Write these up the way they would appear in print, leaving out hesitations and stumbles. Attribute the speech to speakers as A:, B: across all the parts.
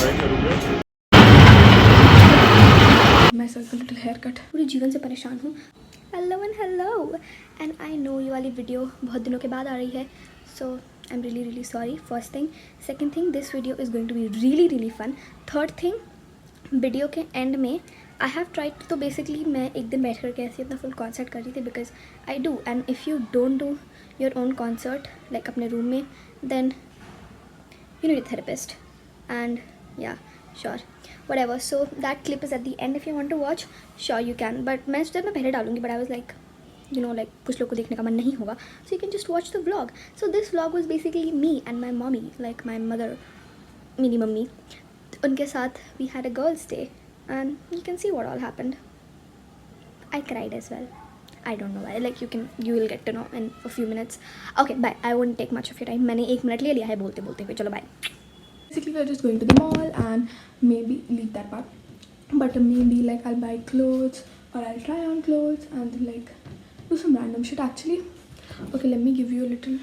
A: My self little haircut. पूरे जीवन से परेशान हूँ। हेलो एंड आई नो ये वाली वीडियो बहुत दिनों के बाद आ रही है, so I am really sorry. First thing. Second thing, this video is going to be really fun. Third thing, video के एंड में आई हैव ट्राइड, तो बेसिकली मैं एक दिन बैठ करके ऐसे अपना फुल कॉन्सर्ट कर रही थी, because I do, and if you don't do your own concert like अपने रूम में, then you need a therapist. And yeah, sure, whatever. So that clip is at the end. If you want to watch, sure you can, but मैं पहले डालूंगी, but I was like, you know, like कुछ लोग को देखने का मन नहीं होगा, so you can just watch the vlog. So this vlog was basically me and my mommy, like my mother, मेरी मम्मी, उनके साथ we had a girls' day, and you can see what all happened. I cried as well. I don't know why. Like you will get to know in a few minutes. Okay, bye. I won't take much of your time. मैंने 1 minute ले लिया है बोलते बोलते हुए. चलो bye. Basically, we're just going to the mall and maybe leave that part. But maybe like I'll buy clothes or I'll try on clothes and like do some random shit actually. Okay, let me give you a little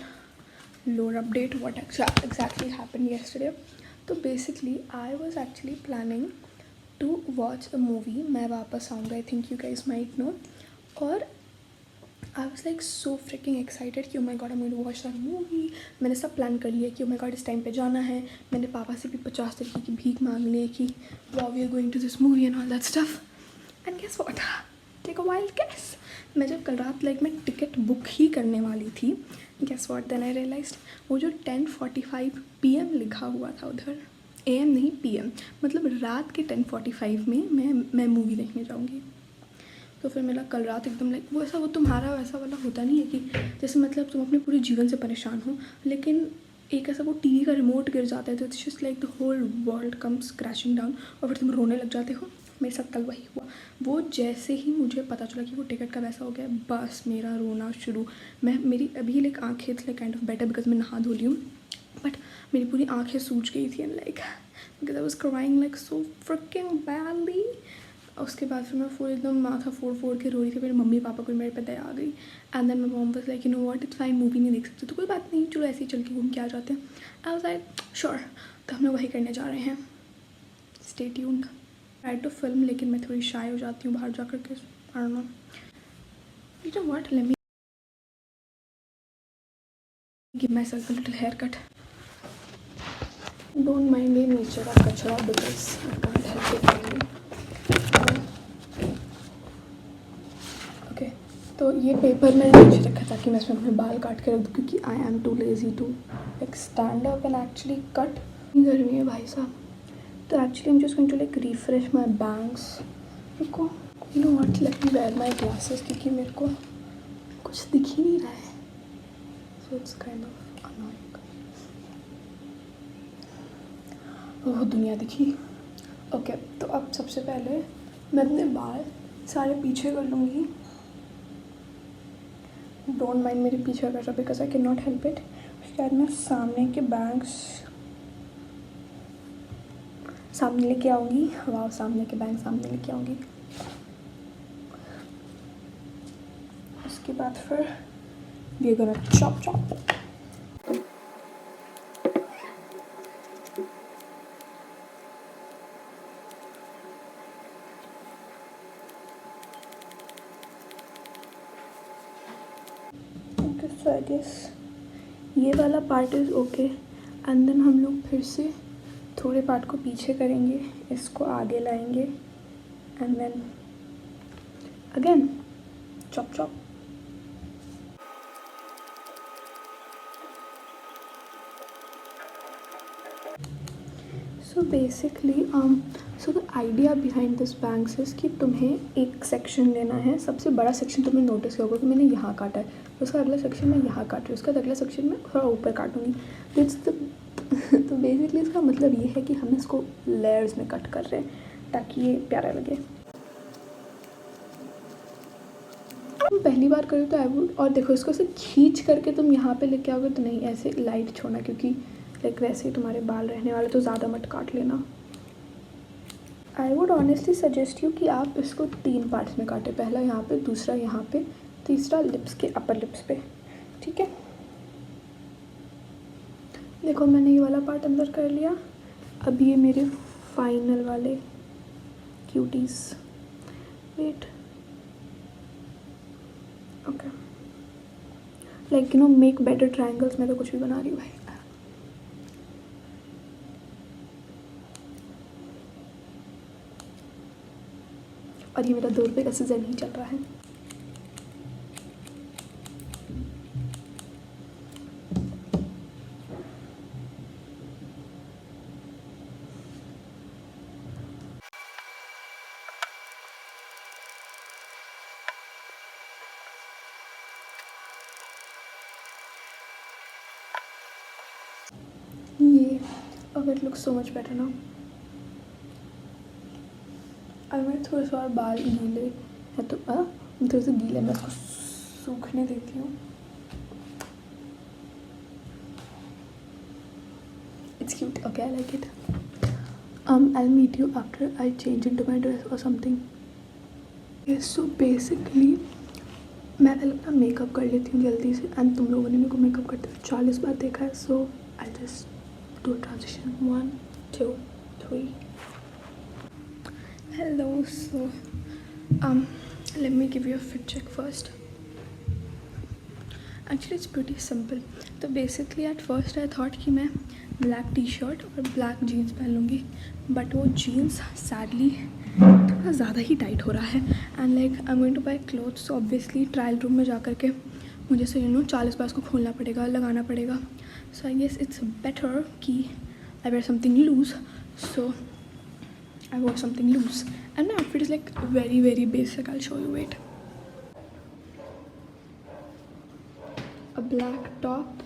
A: lore update what exactly happened yesterday. So basically, I was actually planning to watch a movie. मैं वापस आऊँगा. I think you guys might know. और I was like so freaking excited कि oh my god I'm going to watch that movie. मैंने सब plan कर लिया कि oh my god इस टाइम पे जाना है. मैंने पापा से भी 50 तरीके की भीख मांग ली कि wow we are going to this movie and all that stuff. And guess what? Take a wild guess. मैं जब कल रात like मैं टिकट बुक ही करने वाली थी, guess what? Then I realized वो जो 10:45 PM लिखा हुआ था उधर, AM नहीं PM, मतलब रात के 10:45 में मैं मूवी देखने जाऊँगी. तो फिर मेरा कल रात एकदम लाइक वो ऐसा, वो तुम्हारा वैसा वाला होता नहीं है कि जैसे मतलब तुम अपने पूरे जीवन से परेशान हो, लेकिन एक ऐसा वो टीवी का रिमोट गिर जाता है तो it's just like the whole world comes crashing down और फिर तुम रोने लग जाते हो. मेरे साथ कल वही हुआ. वो जैसे ही मुझे पता चला कि वो टिकट का वैसा हो गया, बस मेरा रोना शुरू. मेरी अभी लाइक आँखें like kind of better because मैं नहा धो ली हूँ, बट मेरी पूरी आँखें सूज गई थी and like because I was crying like so fricking badly. उसके बाद फिर मैं फुल एकदम माथा फोड़ के रो रही थी. मेरे मम्मी पापा को मेरे पे दया आ गई. And then my mom was like you know what, it's fine, movie नहीं देख सकते तो कोई बात नहीं, चलो ऐसे ही चल के घूम के आ जाते हैं. I was like sure. तो हम लोग वही करने जा रहे हैं. Stay tuned. Try to film, लेकिन मैं थोड़ी शाय हो जाती हूँ बाहर जा कर के. आई don't no. You know what, let me give my self a little hair cut. Don't mind ये नीचे का कचरा because I can't help it really. तो ये पेपर मैंने नीचे रखा ताकि मैं इसमें अपने बाल काट के रख दूँ, क्योंकि I am too lazy to like stand up and actually cut. गर्मी है भाई साहब. तो actually I am just going to like refresh my bangs. रुको, you know what, let me wear my glasses क्योंकि मेरे को कुछ दिख ही नहीं रहा है. So it's kind of annoying. Oh दुनिया दिखी. ओके, तो अब सबसे पहले मैं अपने बाल सारे पीछे कर लूँगी. डोंट माइंड मेरे पीछे कर रहा because I can not help it. उसके बाद मैं सामने के बैंग्स सामने लेके आऊँगी. वाह, सामने के बैंग सामने लेके आऊँगी. उसके बाद फिर we are gonna chop chop. So I guess ये वाला part is okay. And then हम लोग फिर से थोड़े पार्ट को पीछे करेंगे, इसको आगे लाएंगे and then again chop chop. So basically so the idea behind this bangs is कि तुम्हें एक सेक्शन लेना है. सबसे बड़ा सेक्शन तुमने नोटिस किया होगा कि मैंने यहाँ काटा है, उसका अगला सेक्शन मैं यहाँ काट रही हूँ, उसका अगला सेक्शन मैं थोड़ा ऊपर काटूँगी. तो बेसिकली इसका मतलब ये है कि हम इसको लेयर्स में कट कर रहे हैं ताकि ये प्यारा लगे. तुम पहली बार करो तो आई वुड, और देखो इसको ऐसे खींच करके तुम यहाँ पे लेके आओगे तो नहीं, ऐसे लाइट छोड़ना, क्योंकि लाइक वैसे ही तुम्हारे बाल रहने वाले, तो ज़्यादा मत काट लेना. I would honestly suggest you कि आप इसको 3 पार्ट्स में काटें. पहला यहाँ पे, दूसरा यहाँ पे, तीसरा लिप्स के अपर लिप्स पे. ठीक है, देखो मैंने ये वाला पार्ट अंदर कर लिया. अब ये मेरे फाइनल वाले cuties. Wait, okay, like you know make better triangles. मैं तो कुछ भी बना रही हूँ भाई. और ये मेरा 2 रुपये का सीजन ही चल रहा है. ये अब it looks so much better now. और मेरे थोड़े से और बाल गीले है तो थोड़े से गीले, मैं उसको सूखने देती हूँ. It's cute. Okay, I like it. I'll meet you after I change into my dress or something. Yes, so basically मैं पहले अपना मेकअप कर लेती हूँ जल्दी से. एंड तुम लोगों ने मेरे को मेकअप करते हुए 40 बार देखा है. So I just do transition. 1 2 3. Hello. So let me give you a fit check first. Actually it's pretty simple. तो basically at first I thought कि मैं black t-shirt और black jeans पहन लूँगी, but वो jeans sadly थोड़ा ज़्यादा ही tight हो रहा है. And like I'm going to buy clothes, so obviously trial room में जा कर के मुझे से 40 बार उसको खोलना पड़ेगा, लगाना पड़ेगा. So I guess it's better कि I wear something loose. So I wore something loose and my outfit is like very very basic. I'll show you. Wait. A black top,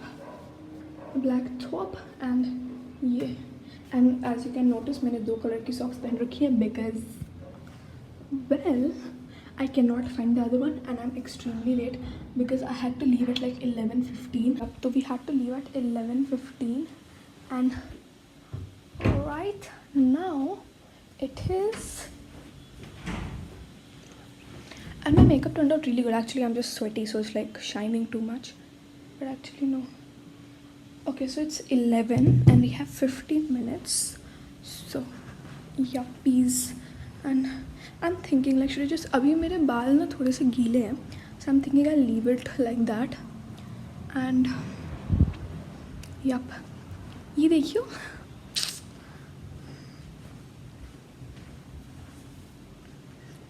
A: a black top and yeah. And as you can notice मैंने 2 colour की socks पहन रखी है because well I cannot find the other one and I'm extremely late because I had to leave at like 11:15. So we had to leave at 11:15 and right now it is, and my makeup turned out really good. Actually I'm just sweaty so it's like shining too much, but actually no. Okay, so it's 11 and we have 15 minutes, so yuppies. And I'm thinking like should I just, अभी मेरे बाल ना थोड़े से गीले हैं, so I'm thinking I'll leave it like that. And yup, ये देखियो.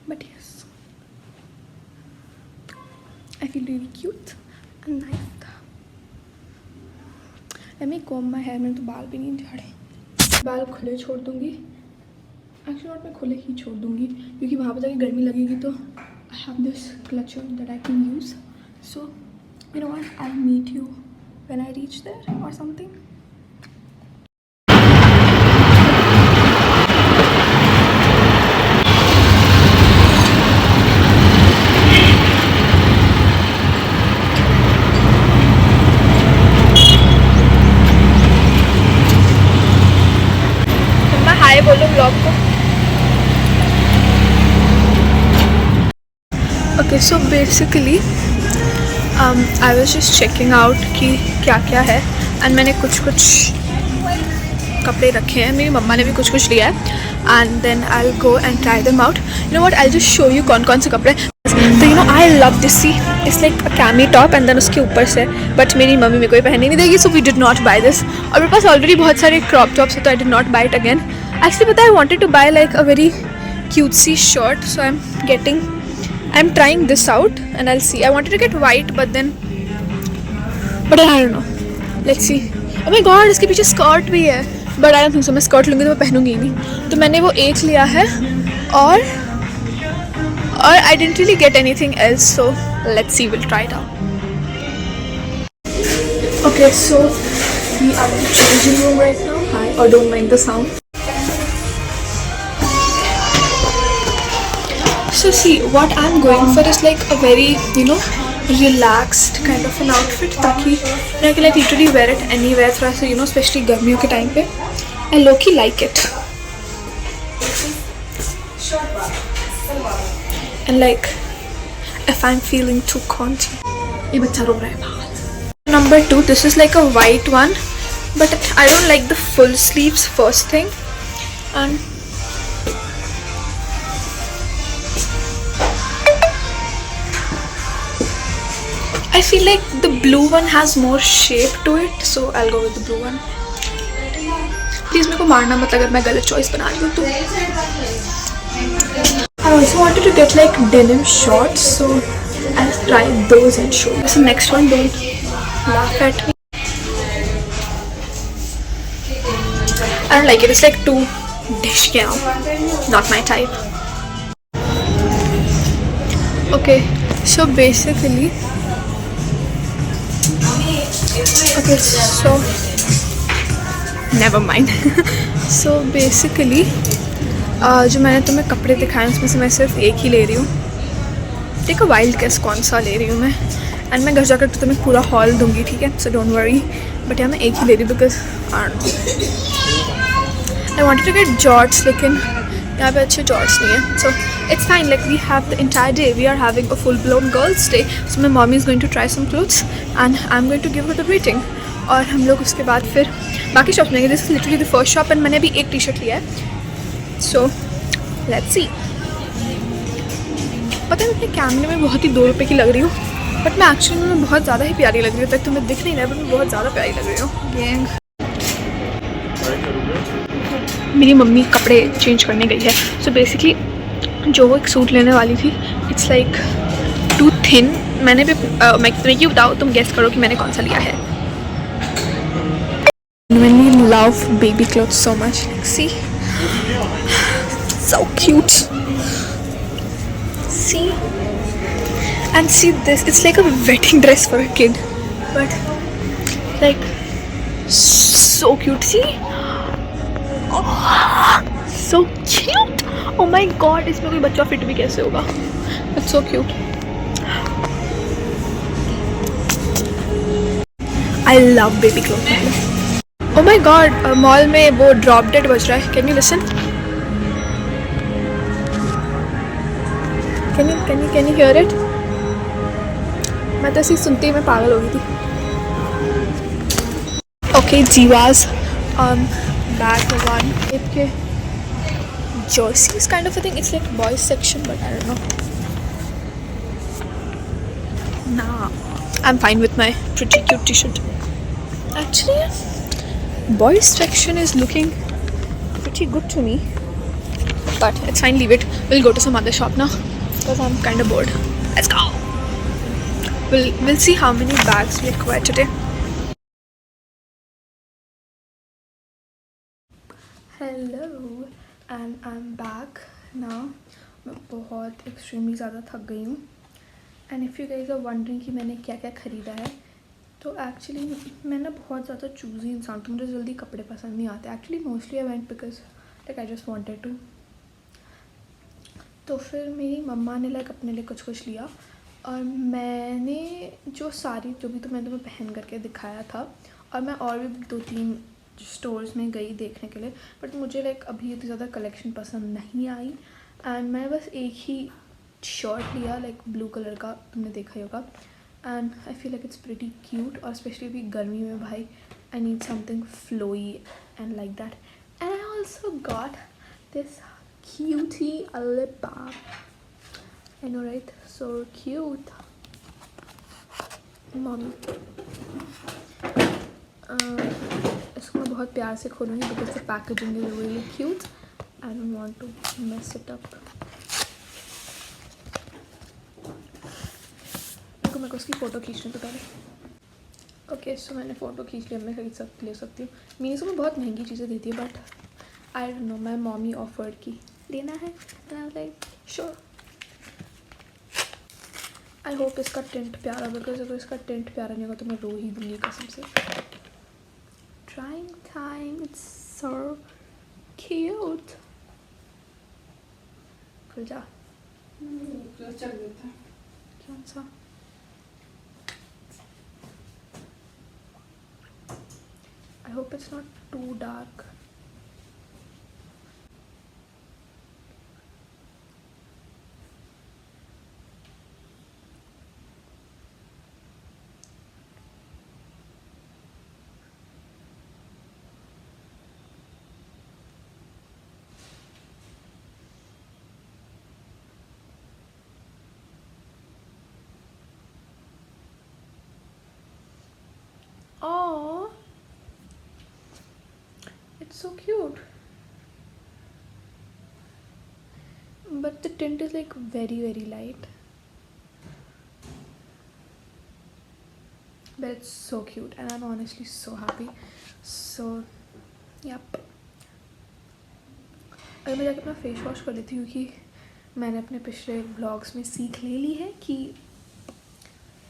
A: But yes, I feel really cute and nice. Let me comb my hair. मैंने तो बाल भी नहीं झाड़े. बाल खुले छोड़ दूँगी. Actually not, मैं खुले ही छोड़ दूँगी क्योंकि वहाँ पे जाके गर्मी लगेगी तो I have this clutcher that I can use. So you know what? I'll meet you when I reach there or something. हाय बोलो ब्लॉग को. Okay, so basically I was just checking out कि क्या क्या है. एंड मैंने कुछ कपड़े रखे हैं, मेरी मम्मा ने भी कुछ लिया है. And then I will go and try them out. You know what, I just show you कौन कौन से कपड़े. तो you know I love this. See it's like a cami top and then उसके ऊपर से, बट मेरी मम्मी मेरे को पहनने नहीं देगी, so we did not buy this. और मेरे पास ऑलरेडी बहुत सारे क्रॉप टॉप्स है तो I did not buy it again. Actually, but I wanted to buy like a very cutesy shirt, so I'm trying this out and I'll see. I wanted to get white, but I don't know. Let's see. Oh my God, इसके पीछे skirt भी है, but I don't think so. मैं skirt लूँगी तो मैं पहनूंगी ही नहीं. तो मैंने वो एक लिया है और I didn't really get anything else, so let's see. We'll try it out. Okay, so we are in the changing room right now. Hi, or don't mind the sound. So see, what I'm going for is like a very, relaxed kind of an outfit, ताकि I can like literally wear it anywhere थोड़ा सा, especially गर्मियों के time पे. I low-key like it. And like, if I'm feeling too conty, ये बच्चा रो रहा है बाहर. Number 2, this is like a white one, but I don't like the full sleeves first thing.
B: And I feel like the blue one has more shape to it, so I'll go with the blue one. Please मेरे को मारना मत अगर मैं गलत choice बना रही हूँ तो. I also wanted to get like denim shorts, so I'll try those and show. So next one, don't laugh at me. I don't like it. It's like too dish gown. Not my type. Okay, so basically, okay, so never mind. So basically, जो मैंने तुम्हें कपड़े दिखाए उसमें से मैं सिर्फ एक ही ले रही हूँ. टेक अ वाइल्ड गेस कौन सा ले रही हूँ मैं. एंड मैं घर जाकर तो तुम्हें पूरा हॉल दूंगी, ठीक है, सो डोंट वरी. बट यहाँ मैं एक ही ले रही हूँ because I wanted to get jorts, लेकिन यहाँ पे अच्छे जॉर्ट्स नहीं है. So it's fine, like we have the entire day, we are having a full blown girls day. So my mommy is going to try some clothes and I am going to give her the rating. और हम लोग उसके बाद फिर बाकी shop में गए. This is literally the first shop and मैंने अभी एक टी शर्ट लिया है. So let's see. पता है मैं अपने कैमरे में बहुत ही 2 रुपये की लग रही हूँ, बट मैं एक्चुअली में बहुत ज़्यादा ही प्यारी लग रही हूँ. तक तुम्हें दिख नहीं रहा है बट मैं बहुत ज़्यादा प्यारी लग रही हूँ. गैंग, मेरी मम्मी कपड़े चेंज करने गई है. सो बेसिकली जो वो एक सूट लेने वाली थी, इट्स लाइक टू थिन. मैंने भी मैं तुम्हें क्यों बताऊँ, तुम गेस करो कि मैंने कौन सा लिया है. genuinely love baby clothes so much. See, so cute. See, and see this, it's like a wedding dress for a kid, but like so cute. See, oh, so cute. Oh my god, इसमें कोई बच्चा fit भी कैसे होगा. It's so cute. I love baby clothes. Oh my god, mall में वो drop dead बज रहा है. Can you listen? Can you hear it? मैं तो ऐसे सुनते ही मैं पागल हो गई थी. Okay, Jiva's bag one. Okay, jerseys kind of a thing. It's like boys section, but I don't know. Nah, I'm fine with my pretty cute t-shirt. Actually, boys section is looking pretty good to me, but it's fine, leave it. We'll go to some other shop now because I'm kind of bored. Let's go. We'll see how many bags we acquire today. Hello, and I'm back now. मैं बहुत extremely ज़्यादा थक गई हूँ. And if you guys are wondering कि मैंने क्या क्या ख़रीदा है, तो एक्चुअली मैं ना बहुत ज़्यादा चूज़ी इंसान, तो मुझे जल्दी कपड़े पसंद नहीं आते. Actually mostly I went because like I just wanted to. तो फिर मेरी मम्मा ने लाइक अपने लिए कुछ कुछ लिया, और मैंने जो सारी जो भी तो मैंने तुम्हें पहन करके दिखाया था, और मैं और भी 2-3 स्टोर्स में गई देखने के लिए, बट मुझे लाइक अभी इतनी ज़्यादा कलेक्शन पसंद नहीं आई. एंड मैंने बस एक ही शर्ट लिया, लाइक ब्लू कलर का, तुमने देखा ही होगा. And I feel like it's pretty cute, और especially अभी गर्मी में भाई I need something flowy and like that. And I also got this cutie lip balm. I know, right? So cute. Mommy. इसको मैं बहुत प्यार से खोलूँगी because the packaging is really cute. I don't want to mess it up. मेरे को उसकी photo खींचने तो पहले. ओके, सो मैंने फ़ोटो खींच लिया. मैं ले सकती हूँ. मीन्स में बहुत महंगी चीज़ें देती है, but I don't know, my mommy offered की लेना है, and I was like sure. I hope इसका टेंट प्यारा, बिकॉज अगर इसका टेंट प्यारा नहीं होगा तो मैं रो ही दूँगी कसम से. Trying time, it's so cute. खुल जा. कौन सा? I hope it's not too dark. Aww, it's so cute. But the tint is like very very light. But it's so cute and I'm honestly so happy. So yep. अगर मैं जाके अपना face wash कर लेती हूँ, क्योंकि मैंने अपने पिछले व्लॉग्स में सीख ले ली है कि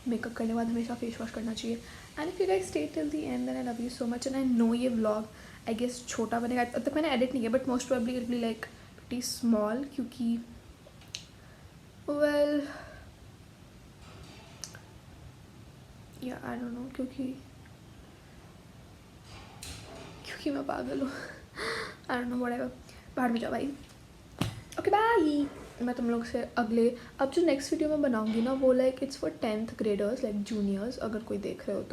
B: मेकअप करने के बाद हमेशा फेस वॉश करना चाहिए. And if you guys stay till the end then I love you so much. And I know ये व्लॉग आई गेस छोटा बनेगा. अब तक मैंने एडिट नहीं किया but most probably it be like pretty small, क्योंकि well yeah I don't know, क्योंकि मैं पागल हूँ. I don't know whatever. बाहर में जाओ भाई. Okay bye. मैं तुम लोग से अगले अब जो नेक्स्ट वीडियो मैं बनाऊंगी ना वो like it's for 10th graders like juniors, अगर कोई देख रहे हो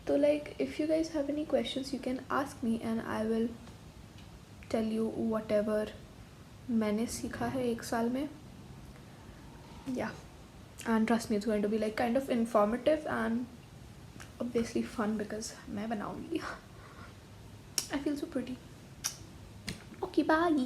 B: तो like if you guys have any questions you can ask me and I will tell you whatever मैंने सीखा है 1 साल में. Yeah and trust me it's going to be like kind of informative and obviously fun because मैं बनाऊंगी. I feel so pretty. Okay, bye.